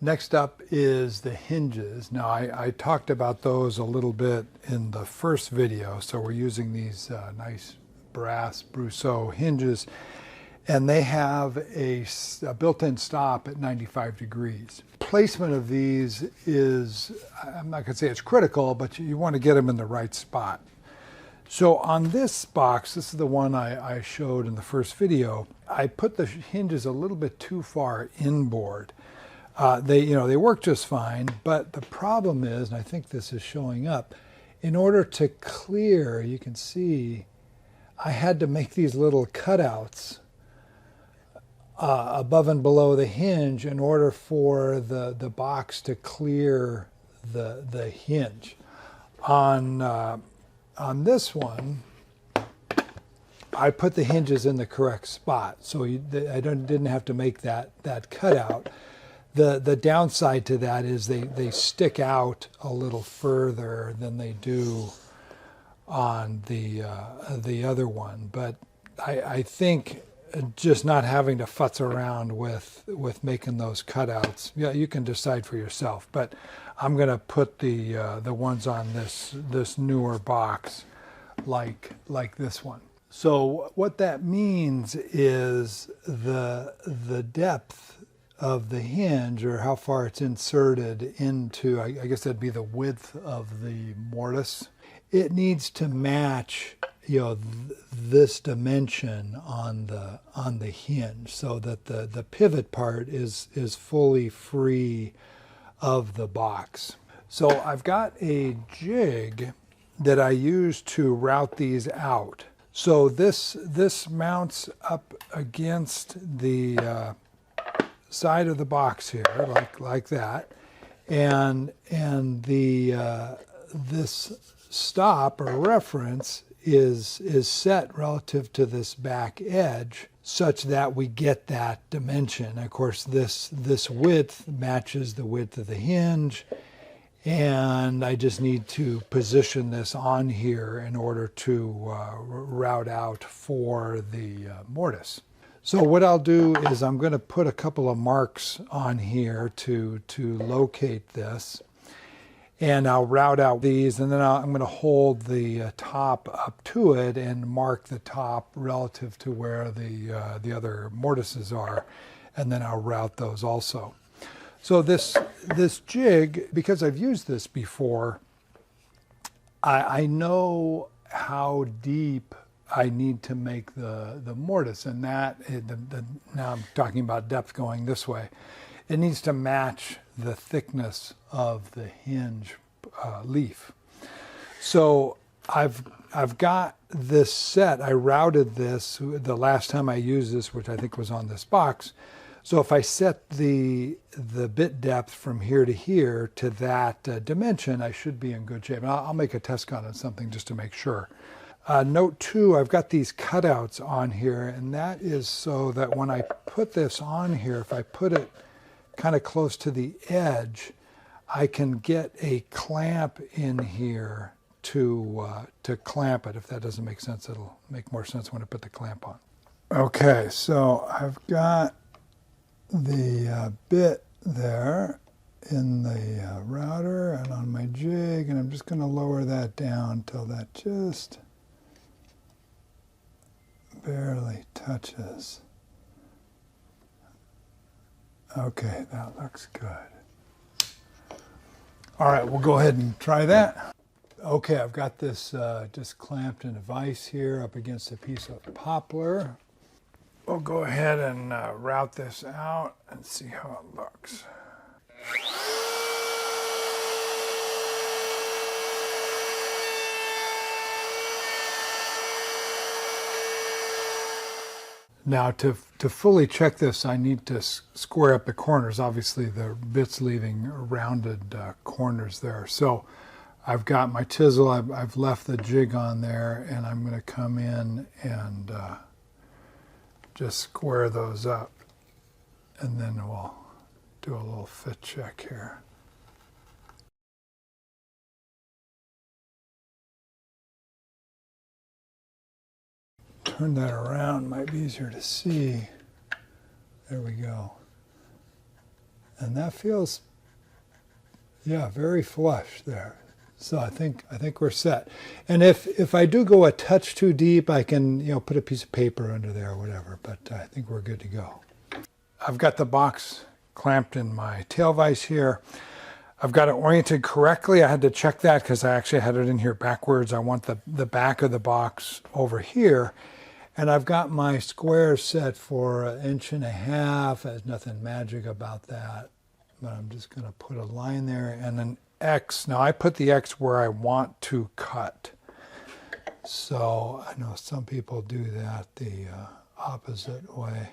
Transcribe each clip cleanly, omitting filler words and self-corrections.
Next up is the hinges. Now I talked about those a little bit in the first video. So we're using these nice brass Brousseau hinges, and they have a built-in stop at 95 degrees. Placement of these is, I'm not going to say it's critical, but you want to get them in the right spot. So on this box, this is the one I showed in the first video, I put the hinges a little bit too far inboard. They work just fine, but the problem is, and I think this is showing up, in order to clear, you can see, I had to make these little cutouts above and below the hinge in order for the box to clear the hinge. On this one, I put the hinges in the correct spot, so I didn't have to make that cutout. The downside to that is they stick out a little further than they do on the other one. But I think just not having to futz around with making those cutouts, yeah, you can decide for yourself. But I'm going to put the ones on this newer box like this one. So what that means is the depth of the hinge, or how far it's inserted into, I guess that'd be the width of the mortise. It needs to match, this dimension on the hinge, so that the pivot part is fully free of the box. So I've got a jig that I use to route these out. So this mounts up against the side of the box here, like that, and this stop or reference is set relative to this back edge, such that we get that dimension. Of course, this width matches the width of the hinge, and I just need to position this on here in order to route out for the mortise. So what I'll do is I'm going to put a couple of marks on here to locate this, and I'll route out these, and then I'm going to hold the top up to it and mark the top relative to where the other mortises are, and then I'll route those also. So this jig, because I've used this before, I know how deep I need to make the mortise, and now I'm talking about depth going this way. It needs to match the thickness of the hinge leaf. So I've got this set. I routed this the last time I used this, which I think was on this box. So if I set the bit depth from here to here to that dimension, I should be in good shape. And I'll make a test cut on something just to make sure. Note 2, I've got these cutouts on here, and that is so that when I put this on here, if I put it kind of close to the edge, I can get a clamp in here to clamp it. If that doesn't make sense, it'll make more sense when I put the clamp on. Okay, so I've got the bit there in the router and on my jig, and I'm just going to lower that down till that just barely touches. Okay, that looks good. All right, we'll go ahead and try that. Okay, I've got this just clamped in a vise here up against a piece of poplar. We'll go ahead and route this out and see how it looks. Now to fully check this, I need to square up the corners. Obviously the bit's leaving rounded corners there. So I've got my chisel, I've left the jig on there, and I'm going to come in and just square those up, and then we'll do a little fit check here. Turn that around, might be easier to see. There we go. And that feels, yeah, very flush there. So I think we're set. And if I do go a touch too deep, I can, you know, put a piece of paper under there or whatever, but I think we're good to go. I've got the box clamped in my tail vise here. I've got it oriented correctly. I had to check that because I actually had it in here backwards. I want the back of the box over here. And I've got my squares set for 1.5 inches. There's nothing magic about that. But I'm just going to put a line there and an X. Now I put the X where I want to cut. So I know some people do that the opposite way.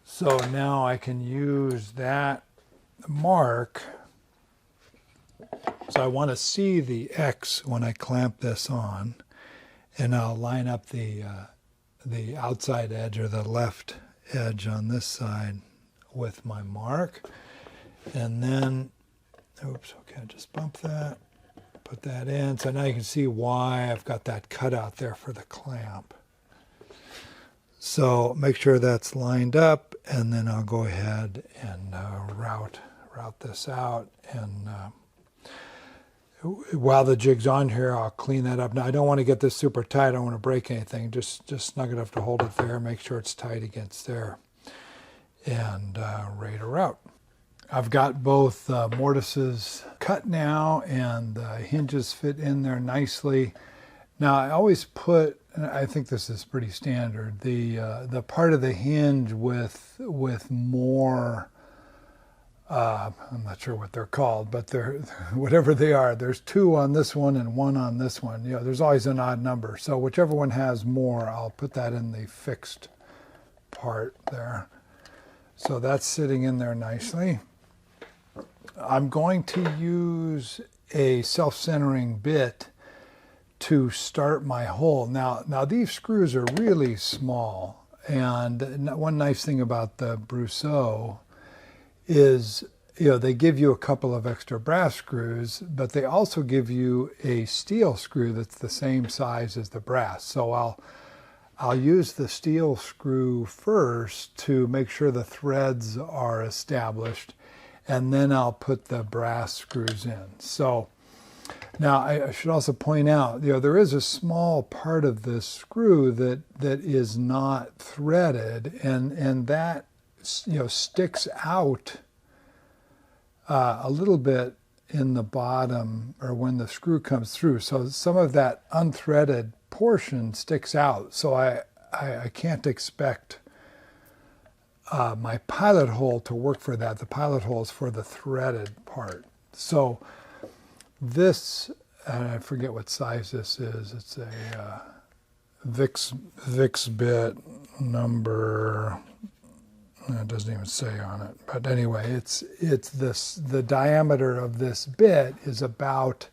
So now I can use that mark. So I want to see the X when I clamp this on, and I'll line up the outside edge or the left edge on this side with my mark. And then, oops, okay, just bump that, put that in. So now you can see why I've got that cut out there for the clamp. So make sure that's lined up, and then I'll go ahead and route this out. And while the jig's on here, I'll clean that up. Now I don't want to get this super tight. I don't want to break anything. Just snug enough to hold it there. Make sure it's tight against there, and ready to route. I've got both mortises cut now, and the hinges fit in there nicely. Now I always put, and I think this is pretty standard, the part of the hinge with more, I'm not sure what they're called, but they're whatever they are. There's 2 on this one and 1 on this one. You know, there's always an odd number. So whichever one has more, I'll put that in the fixed part there. So that's sitting in there nicely. I'm going to use a self-centering bit to start my hole. Now these screws are really small, and one nice thing about the Brousseau is, you know, they give you a couple of extra brass screws, but they also give you a steel screw that's the same size as the brass. So I'll use the steel screw first to make sure the threads are established, and then I'll put the brass screws in. So now I should also point out, you know, there is a small part of this screw that is not threaded, and that, you know, sticks out a little bit in the bottom, or when the screw comes through. So some of that unthreaded portion sticks out. So I can't expect my pilot hole to work for that. The pilot hole is for the threaded part. So this, and I forget what size this is. It's a Vicks bit number. It doesn't even say on it. But anyway, it's this. The diameter of this bit is about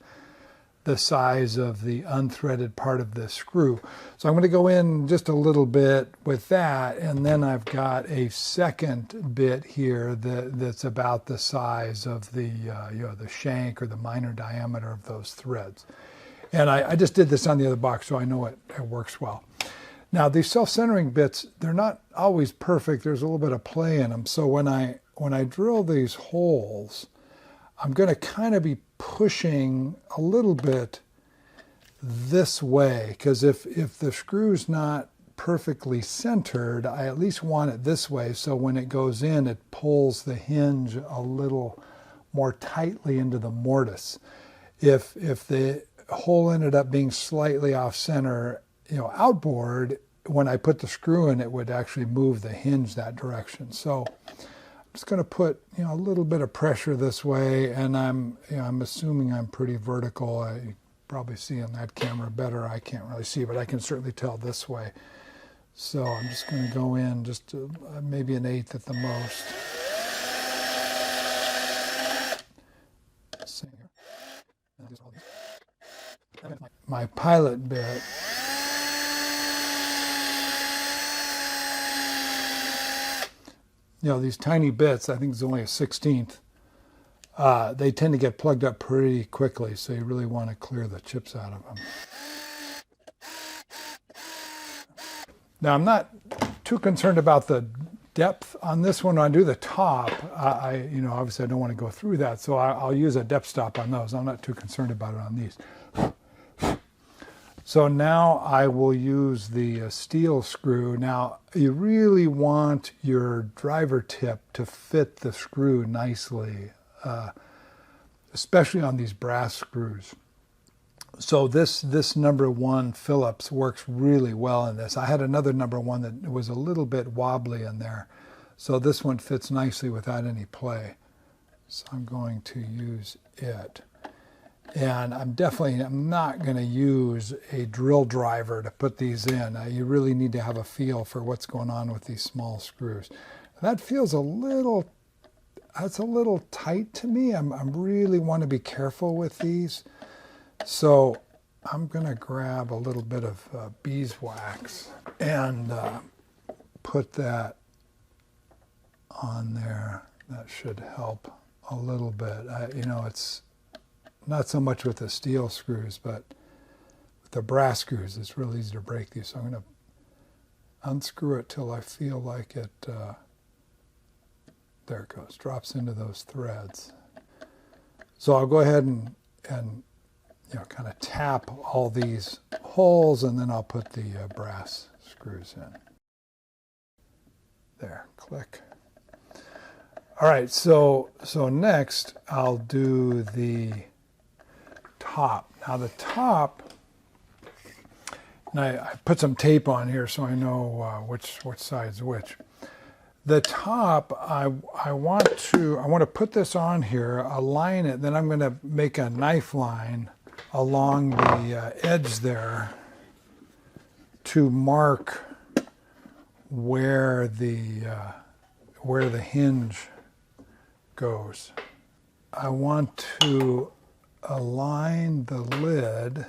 the size of the unthreaded part of this screw. So I'm going to go in just a little bit with that, and then I've got a second bit here that's about the size of the you know, the shank or the minor diameter of those threads. And I just did this on the other box, so I know it works well. Now these self-centering bits, they're not always perfect. There's a little bit of play in them. So when I drill these holes, I'm going to kind of be pushing a little bit this way, because if the screw's not perfectly centered, I at least want it this way, so when it goes in, it pulls the hinge a little more tightly into the mortise. If the hole ended up being slightly off center, you know, outboard, when I put the screw in, it would actually move the hinge that direction. So I'm just going to put, you know, a little bit of pressure this way, and I'm assuming I'm pretty vertical. You probably see on that camera better. I can't really see, but I can certainly tell this way. So I'm just going to go in just maybe 1/8 at the most. My pilot bit. You know, these tiny bits, I think it's only a 1/16. They tend to get plugged up pretty quickly, so you really want to clear the chips out of them. Now, I'm not too concerned about the depth on this one. When I do the top, obviously I don't want to go through that, so I'll use a depth stop on those. I'm not too concerned about it on these. So now I will use the steel screw. Now you really want your driver tip to fit the screw nicely, especially on these brass screws. So this #1 Phillips works really well in this. I had another #1 that was a little bit wobbly in there. So this one fits nicely without any play. So I'm going to use it. And I'm not going to use a drill driver to put these in. You really need to have a feel for what's going on with these small screws. That feels that's a little tight to me. I really want to be careful with these. So I'm going to grab a little bit of beeswax and put that on there. That should help a little bit. It's not so much with the steel screws, but with the brass screws, it's real easy to break these. So I'm going to unscrew it till I feel like it, there it goes, drops into those threads. So I'll go ahead and kind of tap all these holes, and then I'll put the brass screws in. There, click. All right, so next I'll do the top. Now the top, and I put some tape on here so I know which side's which. The top, I want to put this on here, align it, then I'm going to make a knife line along the edge there to mark where the hinge goes. I want to align the lid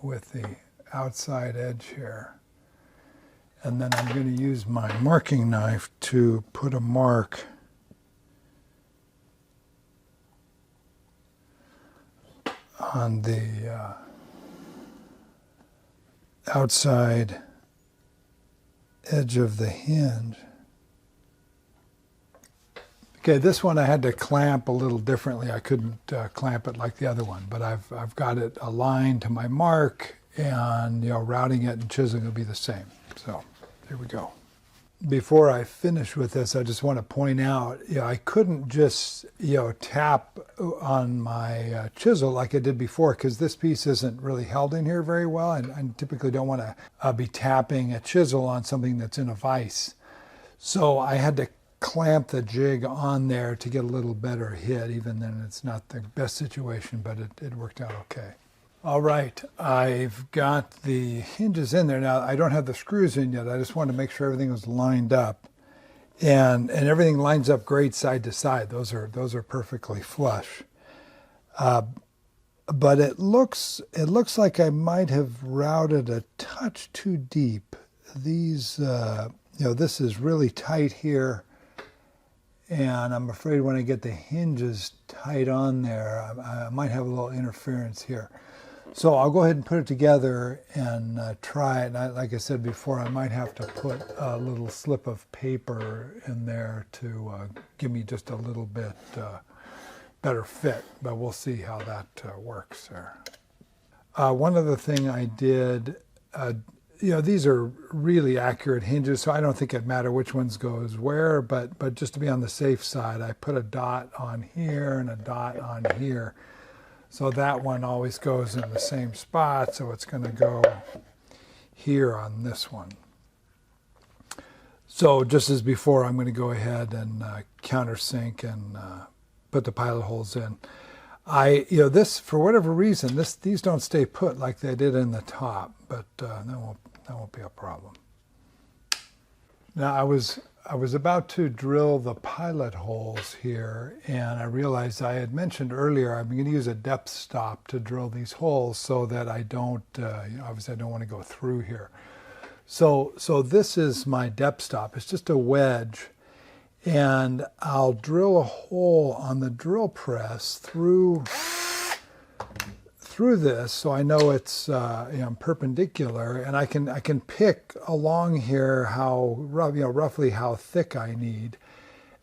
with the outside edge here. And then I'm going to use my marking knife to put a mark on the outside edge of the hinge. Okay, this one I had to clamp a little differently. I couldn't clamp it like the other one, but I've got it aligned to my mark, and routing it and chiseling will be the same. So there we go. Before I finish with this, I just want to point out, I couldn't just tap on my chisel like I did before, because this piece isn't really held in here very well, and I typically don't want to be tapping a chisel on something that's in a vise. So I had to clamp the jig on there to get a little better hit. Even then, it's not the best situation, but it worked out okay. All right, I've got the hinges in there. Now, I don't have the screws in yet. I just wanted to make sure everything was lined up. And everything lines up great side to side. Those are perfectly flush. But it looks like I might have routed a touch too deep. These, this is really tight here. And I'm afraid when I get the hinges tight on there, I might have a little interference here. So I'll go ahead and put it together and try it. And like I said before, I might have to put a little slip of paper in there to give me just a little bit better fit. But we'll see how that works there. One other thing I did, these are really accurate hinges, so I don't think it matters which ones goes where, but just to be on the safe side, I put a dot on here and a dot on here. So that one always goes in the same spot, so it's going to go here on this one. So just as before, I'm going to go ahead and countersink and put the pilot holes in. This, for whatever reason, these don't stay put like they did in the top, but that won't be a problem. Now I was about to drill the pilot holes here, and I realized I had mentioned earlier I'm going to use a depth stop to drill these holes so that I don't, obviously I don't want to go through here. So this is my depth stop. It's just a wedge, and I'll drill a hole on the drill press through through this so I know it's perpendicular, and I can pick along here how roughly how thick I need,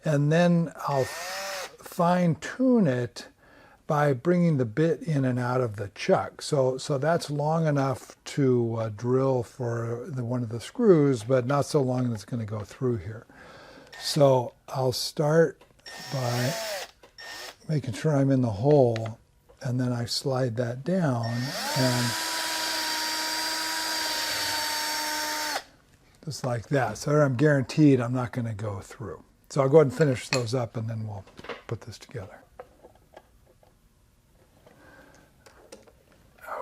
and then I'll fine tune it by bringing the bit in and out of the chuck. So that's long enough to drill for one of the screws, but not so long that it's going to go through here. So I'll start by making sure I'm in the hole, and then I slide that down, and just like that. So I'm guaranteed I'm not going to go through. So I'll go ahead and finish those up, and then we'll put this together.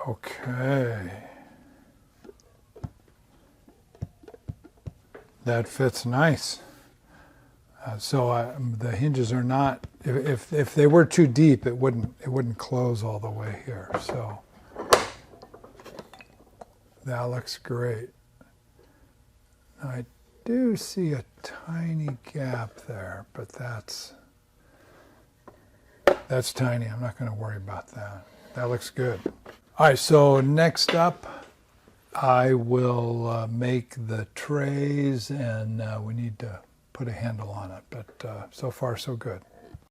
Okay. That fits nice. So the hinges are not, if they were too deep, it wouldn't close all the way here. So that looks great. Now I do see a tiny gap there, but that's tiny. I'm not going to worry about that. That looks good. All right, so next up, I will make the trays, and we need to put a handle on it, but so far so good.